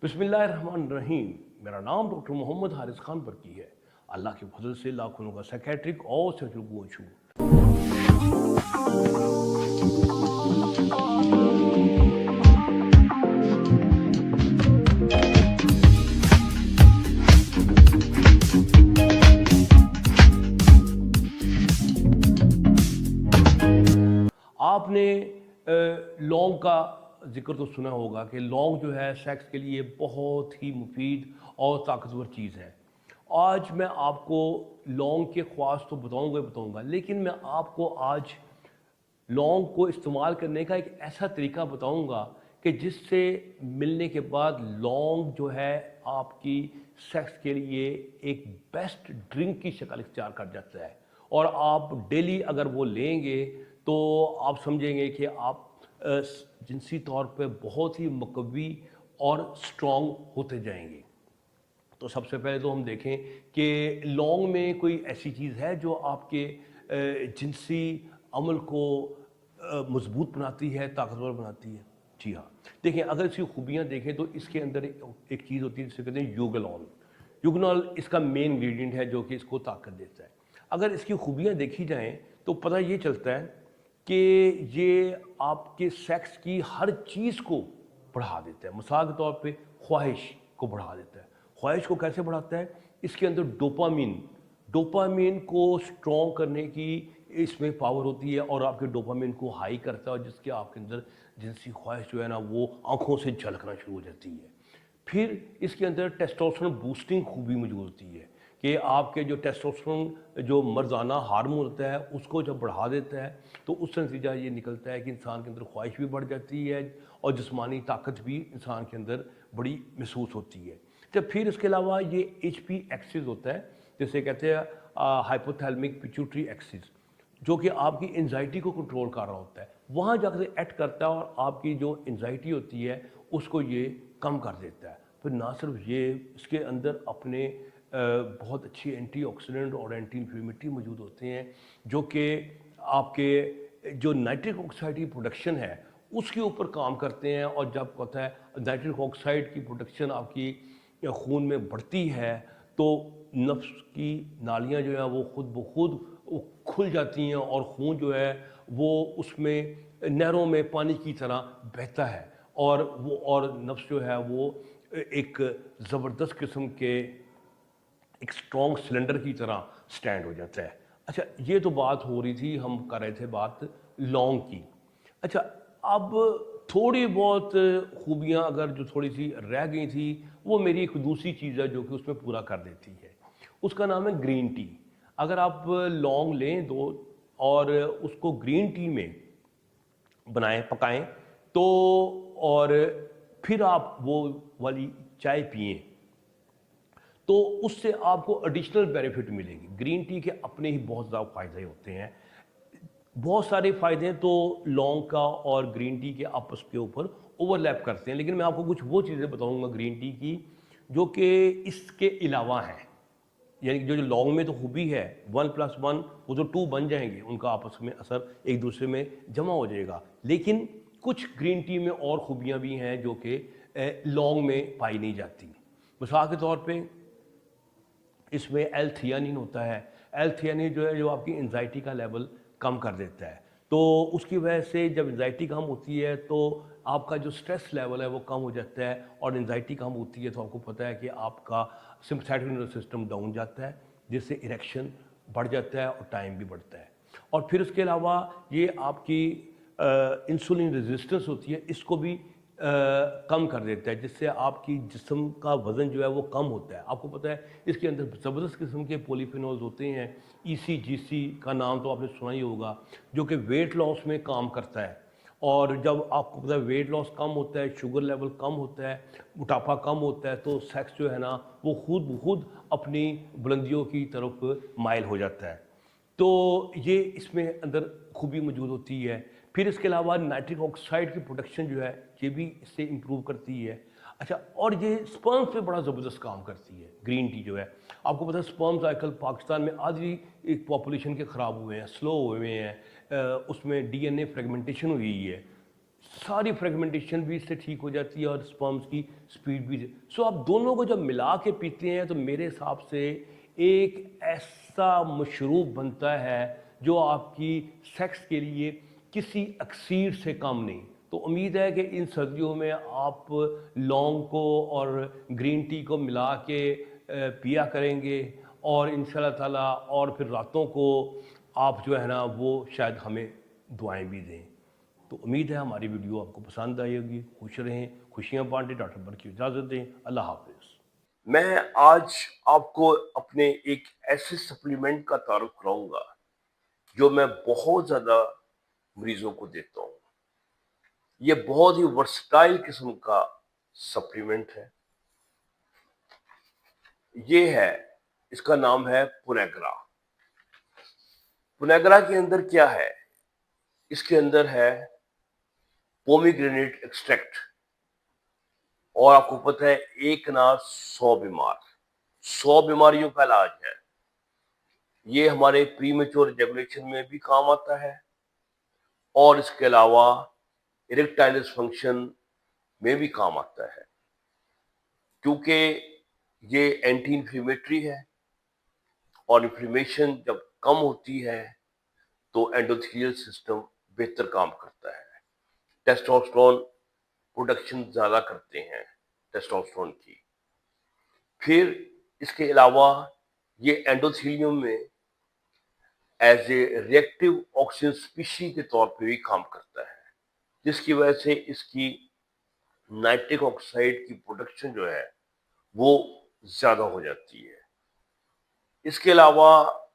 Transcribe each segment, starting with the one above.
बिस्मिल्लाहिर्रहमानिर्रहीम। मेरा नाम डॉक्टर मोहम्मद हारिस खान बरकी है। अल्लाह के फजल से लाखों का साइकेट्रिक और सर्जरी छूँ। आपने लौंग का ज़िक्र तो सुना होगा कि लौंग जो है सेक्स के लिए बहुत ही मुफीद और ताकतवर चीज़ है। आज मैं आपको लौंग के ख़वास तो बताऊंगा, लेकिन मैं आपको आज लौंग को इस्तेमाल करने का एक ऐसा तरीका बताऊंगा कि जिससे मिलने के बाद लौंग जो है आपकी सेक्स के लिए एक बेस्ट ड्रिंक की शक्ल इख्तियार कर जाता है। और आप डेली अगर वो लेंगे तो आप समझेंगे कि आप जिनसी तौर पे बहुत ही मुकव्वी और स्ट्रॉन्ग होते जाएंगे। तो सबसे पहले तो हम देखें कि लौंग में कोई ऐसी चीज़ है जो आपके जिनसी अमल को मजबूत बनाती है, ताकतवर बनाती है। जी हाँ, देखिए अगर इसकी खूबियाँ देखें तो इसके अंदर एक चीज़ होती है जिसे कहते हैं यूगलॉन। यूगनॉल इसका मेन इंग्रेडिएंट है जो कि इसको ताकत देता है। अगर इसकी खूबियाँ देखी जाएँ तो पता ये चलता है कि ये आपके सेक्स की हर चीज़ को बढ़ा देता है। मिसाल के तौर पे ख्वाहिश को बढ़ा देता है। ख्वाहिश को कैसे बढ़ाता है? इसके अंदर डोपामीन को स्ट्रॉन्ग करने की इसमें पावर होती है और आपके डोपामीन को हाई करता है और जिसके आपके अंदर जिनसी ख्वाहिश जो है ना वो आंखों से झलकना शुरू हो जाती है। फिर इसके अंदर टेस्टोस्टेरोन बूस्टिंग खूबी मौजूद होती है कि आपके जो टेस्टोस्टेरोन जो मर्दाना हार्मोन होता है उसको जब बढ़ा देता है तो उससे नतीजा ये निकलता है कि इंसान के अंदर ख्वाहिश भी बढ़ जाती है और जिस्मानी ताकत भी इंसान के अंदर बड़ी महसूस होती है। जब फिर इसके अलावा ये HP एक्सिस होता है जिसे कहते हैं हाइपोथैलेमिक पिट्यूटरी एक्सिस, जो कि आपकी एंजाइटी को कंट्रोल कर रहा होता है। वहाँ जाकर ऐड करता है और आपकी जो एंजाइटी होती है उसको ये कम कर देता है। फिर ना सिर्फ ये, इसके अंदर अपने बहुत अच्छी एंटीऑक्सीडेंट और एंटी इन्फ्लेमेटरी मौजूद होते हैं जो कि आपके जो नाइट्रिक ऑक्साइड की प्रोडक्शन है उसके ऊपर काम करते हैं। और जब होता है नाइट्रिक ऑक्साइड की प्रोडक्शन आपकी खून में बढ़ती है तो नफ्स की नालियाँ जो है वो खुद ब खुद खुल जाती हैं और खून जो है वो उसमें नहरों में पानी की तरह बहता है और नफ्स जो है वो एक ज़बरदस्त किस्म के एक स्ट्रॉन्ग सिलेंडर की तरह स्टैंड हो जाता है। अच्छा, ये तो बात हो रही थी, हम कर रहे थे बात लौंग की। अच्छा, अब थोड़ी बहुत खूबियाँ अगर जो थोड़ी सी रह गई थी वो मेरी एक दूसरी चीज़ है जो कि उसमें पूरा कर देती है। उसका नाम है ग्रीन टी। अगर आप लौंग लें दो और उसको ग्रीन टी में बनाएं, पकाएं तो और फिर आप वो वाली चाय पिएं तो उससे आपको एडिशनल बेनिफिट मिलेगी। ग्रीन टी के अपने ही बहुत ज़्यादा फ़ायदे होते हैं। बहुत सारे फ़ायदे तो लौंग का और ग्रीन टी के आपस के ऊपर ओवरलैप करते हैं, लेकिन मैं आपको कुछ वो चीज़ें बताऊंगा ग्रीन टी की जो कि इसके अलावा हैं। यानी कि जो लौंग में तो खूबी है 1+1 वो तो 2 बन जाएंगे, उनका आपस में असर एक दूसरे में जमा हो जाएगा। लेकिन कुछ ग्रीन टी में और खूबियाँ भी हैं जो कि लौंग में पाई नहीं जाती। मिसाल के तौर पे इसमें एल-थियानिन होता है। एल-थियानिन जो है जो आपकी एंजाइटी का लेवल कम कर देता है। तो उसकी वजह से जब एंजाइटी कम होती है तो आपका जो स्ट्रेस लेवल है वो कम हो जाता है और एंजाइटी कम होती है तो आपको पता है कि आपका सिम्पैथेटिक नर्वस सिस्टम डाउन जाता है जिससे इरेक्शन बढ़ जाता है और टाइम भी बढ़ता है। और फिर उसके अलावा ये आपकी इंसुलिन रेजिस्टेंस होती है, इसको भी कम कर देता है जिससे आपकी जिस्म का वज़न जो है वो कम होता है। आपको पता है इसके अंदर ज़बरदस्त किस्म के पॉलीफिनोल्स होते हैं। ECGC का नाम तो आपने सुना ही होगा जो कि वेट लॉस में काम करता है। और जब आपको पता है वेट लॉस कम होता है, शुगर लेवल कम होता है, मोटापा कम होता है तो सेक्स जो है ना वो खुद ब खुद अपनी बुलंदियों की तरफ माइल हो जाता है। तो ये इसमें अंदर खूबी मौजूद होती है। फिर इसके अलावा नाइट्रिक ऑक्साइड की प्रोडक्शन जो है ये भी इससे इम्प्रूव करती है। अच्छा, और ये स्पर्म्स पे बड़ा ज़बरदस्त काम करती है ग्रीन टी जो है। आपको पता है स्पर्म्स आजकल पाकिस्तान में आधी एक पॉपुलेशन के ख़राब हुए हैं, स्लो हुए हैं, उसमें DNA फ्रेगमेंटेशन हुई है। सारी फ्रेगमेंटेशन भी इससे ठीक हो जाती है और स्पर्म्स की स्पीड भी। सो आप दोनों को जब मिला के पीते हैं तो मेरे हिसाब से एक ऐसा मशरूब बनता है जो आपकी सेक्स के लिए किसी अक्सीर से कम नहीं। तो उम्मीद है कि इन सर्दियों में आप लौंग को और ग्रीन टी को मिला के पिया करेंगे और इंशाल्लाह ताला और फिर रातों को आप जो है ना वो शायद हमें दुआएं भी दें। तो उम्मीद है हमारी वीडियो आपको पसंद आई होगी। खुश रहें, खुशियाँ बांटें। डॉक्टर बर की इजाज़त दें। अल्लाह हाफिज़। मैं आज आपको अपने एक ऐसे सप्लीमेंट का तारुफ कराऊंगा जो मैं बहुत ज़्यादा मरीजों को देता हूँ। ये बहुत ही वर्सटाइल किस्म का सप्लीमेंट है। ये है, इसका नाम है पुनेग्रा। पुनेग्रा के अंदर क्या है? इसके अंदर है पोमीग्रेनेट एक्सट्रैक्ट। और आपको पता है एक ना 100 बीमार, 100 बीमारियों का इलाज है। ये हमारे प्रीमेच्योर एजैकुलेशन में भी काम आता है और इसके अलावा इरेक्टाइल डिसफंक्शन में भी काम आता है, क्योंकि ये एंटी इंफ्लेमेटरी है और इन्फ्लेमेशन जब कम होती है तो एंडोथेलियल सिस्टम बेहतर काम करता है। टेस्टोस्टेरोन प्रोडक्शन ज्यादा करते हैं टेस्टोस्टेरोन की। फिर इसके अलावा ये एंडोथेलियम में as a reactive oxygen species के तौर पे भी काम करता है, जिसकी वजह से इसकी नाइट्रिक ऑक्साइड की प्रोडक्शन जो है वो ज्यादा हो जाती है। इसके अलावा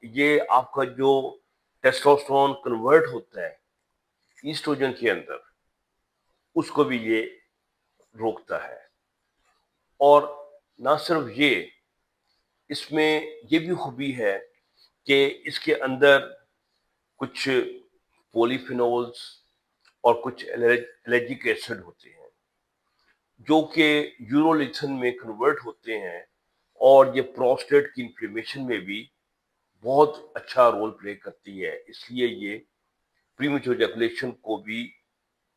ये आपका जो टेस्टोस्टेरोन कन्वर्ट होता है ईस्ट्रोजन के अंदर, उसको भी ये रोकता है। और ना सिर्फ ये, इसमें ये भी खूबी है कि इसके अंदर कुछ पॉलीफिनोल्स और कुछ एलर्जिक एसिड होते हैं जो कि यूरोलिथन में कन्वर्ट होते हैं और ये प्रोस्टेट की इन्फ्लेमेशन में भी बहुत अच्छा रोल प्ले करती है। इसलिए ये प्रीमेच्योर एजैकुलेशन को भी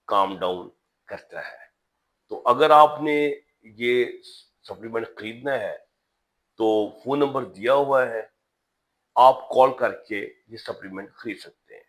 काम डाउन करता है। तो अगर आपने ये सप्लीमेंट खरीदना है तो फोन नंबर दिया हुआ है, आप कॉल करके ये सप्लीमेंट खरीद सकते हैं।